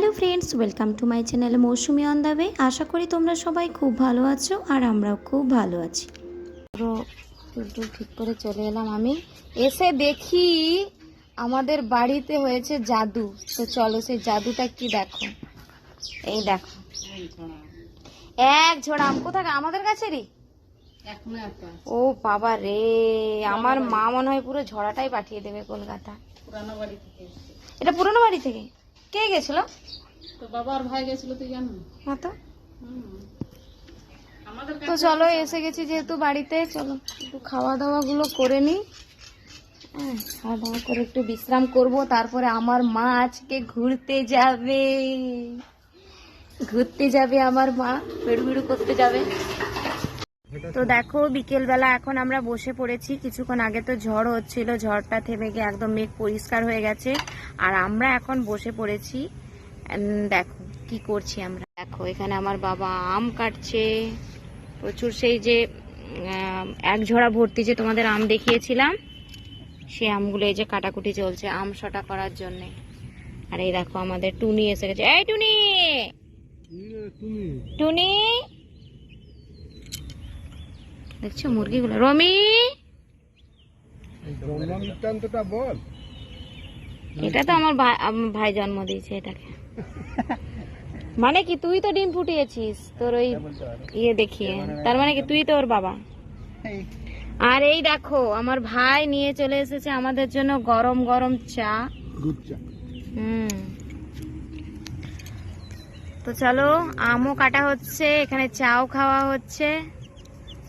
Hello friends, welcome to my channel Mousumi on the way. আশা করি তোমরা সবাই খুব ভালো আছো আর আমরাও খুব ভালো আছি। পুরো টুলটুল ঠিক করে চলে এলাম। আমি এসে দেখি আমাদের বাড়িতে হয়েছে জাদু। তো চলো সেই জাদুটা কি দেখো। এই দেখো এক ঝোড়া আম। কোথায়? আমাদের কাছেরই। ও বাবা রে, আমার মা মনে হয় পুরো ঝড়াটাই পাঠিয়ে দেবে কলকাতা। এটা পুরনো বাড়ি থেকে কে গেছিল? তো বাবার ভাই গেছিল, তুই জানো না তো। তো চলো এসে গেছি যেহেতু বাড়িতে, চলো একটু খাওয়া দাওয়া গুলো করে নি। খাওয়া দাওয়া করে একটু বিশ্রাম করব, তারপরে আমার মা আজকে ঘুরতে যাবে আমার মা, বেড়ু বেড়ু করতে যাবে। তো দেখো বিকেল বেলা এখন আমরা বসে পড়েছি। কিছুক্ষণ আগে তো ঝড় হচ্ছিল, ঝড়টা থেমে গিয়ে একদম মেঘ পরিষ্কার হয়ে গেছে আর আমরা এখন বসে পড়েছি। দেখো কি করছি আমরা। দেখো এখানে আমার বাবা আম কাটছে প্রচুর, সেই যে এক ঝোড়া ভর্তি যে তোমাদের আম দেখিয়েছিলাম সেই আমগুলো এই যে কাটাকুটি চলছে আম শটা করার জন্য। আর এই দেখো আমাদের টুনি এসে গেছে। এই টুনি, টুনি দেখছো মুরগিগুলো। রমি, এটা তো আমার ভাই জন্ম দিয়েছে এটাকে। মানে কি তুই তো ডিম ফুটিয়েছিস তোর ওই ইয়ে দেখিয়ে, তার মানে কি তুই তো ওর বাবা। আর এই দেখো আমার ভাই নিয়ে চলে এসেছে আমাদের জন্য গরম গরম চা, দুধ চা। তো চলো আমও কাটা হচ্ছে, এখানে চাও খাওয়া হচ্ছে,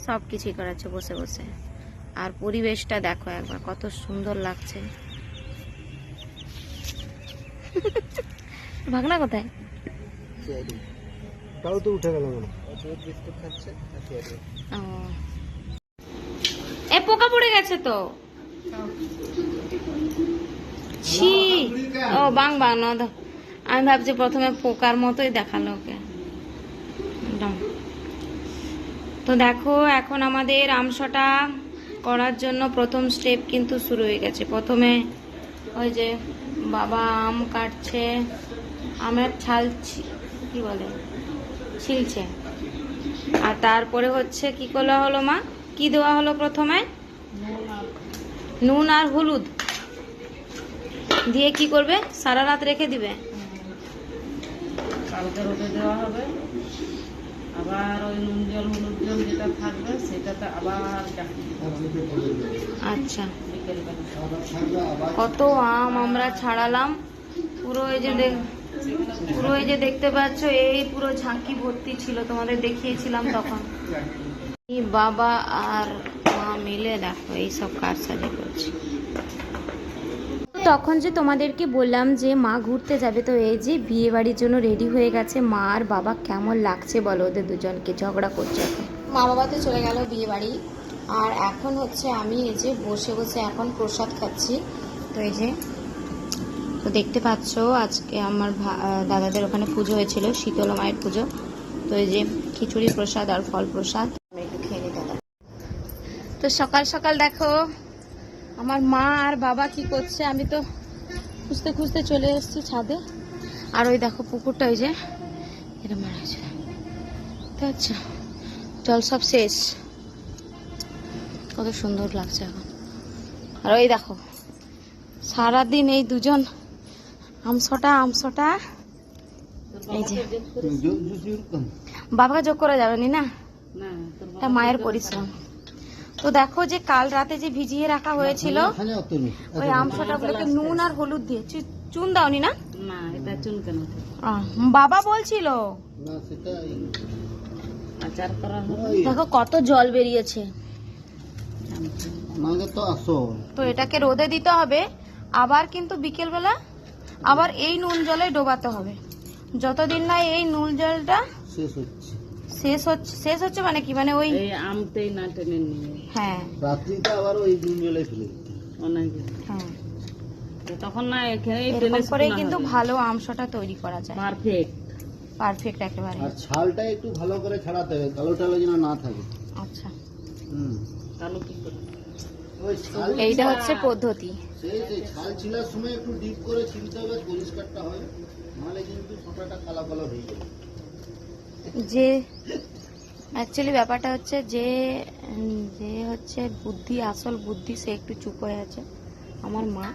সবকিছুই করাচ্ছে বসে বসে। আর পরিবেশটা দেখো একবার কত সুন্দর লাগছে। ভাগনা কোথায়? এ পোকা পড়ে গেছে তো। ছি, ও বাং বাং না, আমি ভাবছি প্রথমে পোকার মতোই দেখালো ওকে। তো দেখো এখন আমাদের আমশটা করার জন্য প্রথম স্টেপ কিন্তু শুরু হয়ে গেছে। প্রথমে ওই যে বাবা আম কাটছে, আমের ছাল কি বলে ছিলছে। আর তারপরে হচ্ছে কি করা হলো মা, কি দেওয়া হলো প্রথমে? নুন আর হলুদ দিয়ে কি করবে? সারা রাত রেখে দিবে। কালকে রোদে দেওয়া হবে, আবার ওই নুন জল হলুদ জল যেটা থাকবে সেটাতে আবার। আচ্ছা, কত আম আমরা ছাড়ালাম। পুরো এই যে দেখতে পাচ্ছ এই পুরো ঝাঁকি ভর্তি ছিল, তোমাদের দেখিয়েছিলাম তখন। বাবা আর মা মিলে দেখো এই সব কারসাজি করছে। তখন যে তোমাদেরকে বললাম যে মা ঘুরতে যাবে, তো এই যে বিয়ে বাড়ির জন্য রেডি হয়ে গেছে মা আর বাবা। কেমন লাগছে বলো ওদের দুজনকে, ঝগড়া করছে এখন। মা বাবা তো চলে গেল বিয়ে বাড়ি, আর এখন হচ্ছে আমি এই যে বসে বসে এখন প্রসাদ খাচ্ছি। তো এই যে তো দেখতে পাচ্ছ আজকে আমার দাদাদের ওখানে পুজো হয়েছিল, শীতলা মায়ের পুজো। তো এই যে খিচুড়ি প্রসাদ আর ফল প্রসাদ আমি একটু খেয়ে নিই দাদা। তো সকাল সকাল দেখো আমার মা আর বাবা কি করছে, আমি তো খুঁজতে খুঁজতে চলে এসেছি ছাদে। আর ওই দেখো পুকুরটা ওই যে এটা মারা হয়েছে, আচ্ছা জল সব শেষ, কত সুন্দর লাগছে এখন। আর ওই দেখো সারাদিন এই দুজন আমসটা এই যে বাবাকে যোগ করা যাবে না, এটা মায়ের পরিশ্রম। তো দেখো যে কাল রাতে যে ভিজিয়ে রাখা হয়েছিল ওই আমসটাগুলোকে নুন আর হলুদ দিয়ে চুন দাওনি না? এটা চুন কেন? বাবা বলছিল আচার করা। দেখো কত জল বেরিয়েছে। তো এটাকে রোদে দিতে হবে, আবার কিন্তু বিকেল বেলা আবার এই নুন জলে ডোবাতে হবে। যতদিন না এই নুন জলটা শেষ হচ্ছে মানে কি, মানে ওই আমতেই না টেনে নিয়ে। হ্যাঁ, রাত্রিটা আবার ওই নুন জলে ফেলে দিতে। হ্যাঁ, তখন না এখানে এরকম করেই কিন্তু ভালো আমসটা তৈরি করা যায়। পারফেক্ট একেবারে। আর ছালটা একটু ভালো করে ছাড়াতে হবে, কালো টালো যেন না থাকে। আচ্ছা, কালো কি করে? ওই ছাল এইটা হচ্ছে পদ্ধতি। সেই ছাল ছিলার সময় একটু ডিপ করে ছিলতে হবে, পরিষ্কারটা হয়, নাহলে কিন্তু কাপড়টা কালো কালো হয়ে গেল। যে অ্যাকচুয়ালি ব্যাপারটা হচ্ছে যে যে হচ্ছে বুদ্ধি, আসল বুদ্ধি, সে একটু চুপ হয়ে আছে, আমার মা।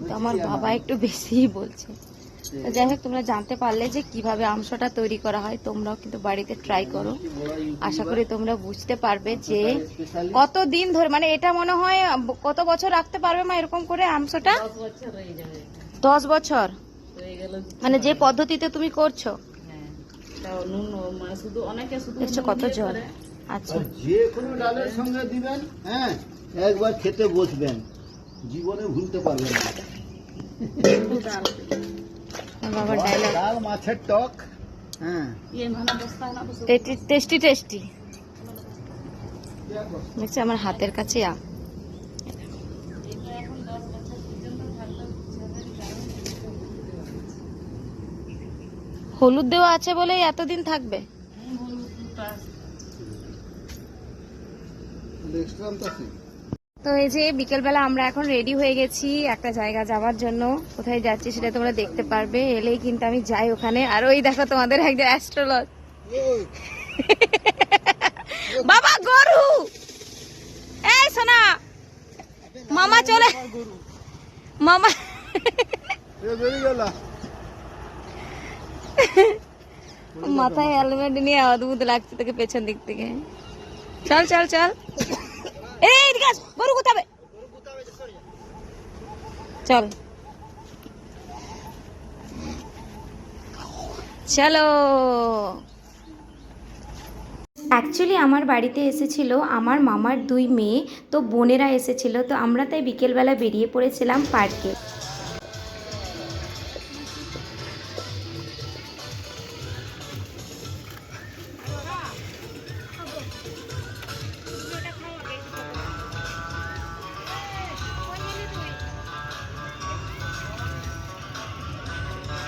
তো আমার বাবা একটু বেশিই বলছে। তো যাই হোক, তোমরা জানতে পারলে যে কিভাবে আমসটা তৈরি করা হয়। তোমরাও কিন্তু বাড়িতে ট্রাই করো, আশা করি তোমরা বুঝতে পারবে যে কত দিন ধরে, মানে এটা মনে হয় কত বছর রাখতে পারবে মা এরকম করে আমসটা? 10 বছর হয়ে যাবে। 10 বছর হয়ে গেল। মানে যে পদ্ধতিতে তুমি করছো। হ্যাঁ, তাও নুন মানে শুধু অনেকে শুধু দেখছো নুন কত দিয়ে জল। করে। আচ্ছা, আর যে কোনো ডালের সঙ্গে দিবেন, হ্যাঁ, একবার খেতে বসবেন, জীবনে ভুলতে পারবেন না। ডাল আমার বাবার ডায়লগ। ডাল, মাছের টক, হ্যাঁ। ये माना बस्ता है ना बस। Tasty tasty. দেখছি আমার হাতের কাছে এটা এখন 10 বছর পর্যন্ত থাকলে হলুদ দেওয়া আছে বলে এতদিন থাকবে। তো এই যে বিকেলবেলা আমরা এখন রেডি হয়ে গেছি একটা জায়গা যাওয়ার জন্য। কোথায় যাচ্ছি সেটা তোমরা দেখতে পারবে, এলেই কিন্তু আমি যাই ওখানে। আর ওই দেখো তোমাদের একজন অ্যাস্ট্রোলজ বাবা গরু। এই সোনা, মামা চলে, মামা মাথায় হেলমেট নিয়ে অদ্ভুত লাগছে তোকে পেছন দিক থেকে। চল চল চল, এই এদিকে আস, গরু কোথাবে, চল চলো। অ্যাকচুয়ালি আমার বাড়িতে এসেছিল আমার মামার 2 মেয়ে, তো বোনেরা এসেছিল। তো আমরা তাই বিকেলবেলা বেরিয়ে পড়েছিলাম পার্কে।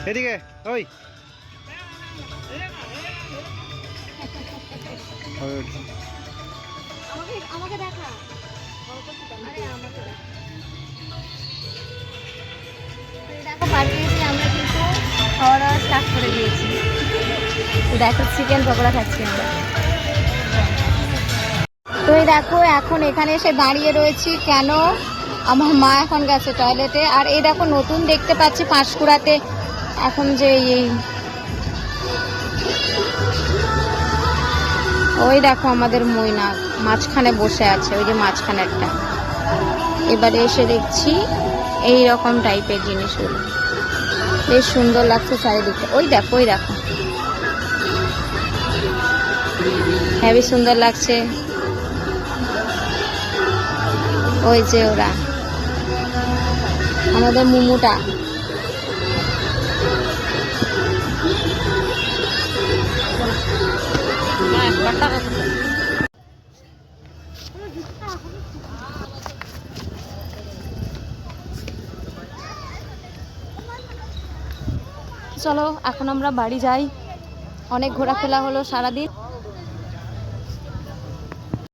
এদিকে ওই আমাকে দেখা, দেখো পার্কে এসে আমরা কিন্তু খাওয়া দাওয়া স্টার্ট করে দিয়েছি। দেখো চিকেন পকোড়া খাচ্ছি আমরা। তো এই দেখো এখন এখানে এসে দাঁড়িয়ে রয়েছি কেন, আমার মা এখন গেছে টয়লেটে। আর এই দেখো নতুন দেখতে পাচ্ছি পাঁশকুড়াতে এখন যে এই, ওই দেখো আমাদের ময়না মাঝখানে বসে আছে, ওই যে মাঝখানে একটা। এবারে এসে দেখছি এই রকম টাইপের জিনিসগুলো, বেশ সুন্দর লাগছে চারিদিকে। ওই দেখো ওই দেখো, হেবি সুন্দর লাগছে। ওই যে ওরা আমাদের মুমুটা। চলো এখন আমরা বাড়ি যাই, অনেক ঘোরাফেরা হলো সারাদিন।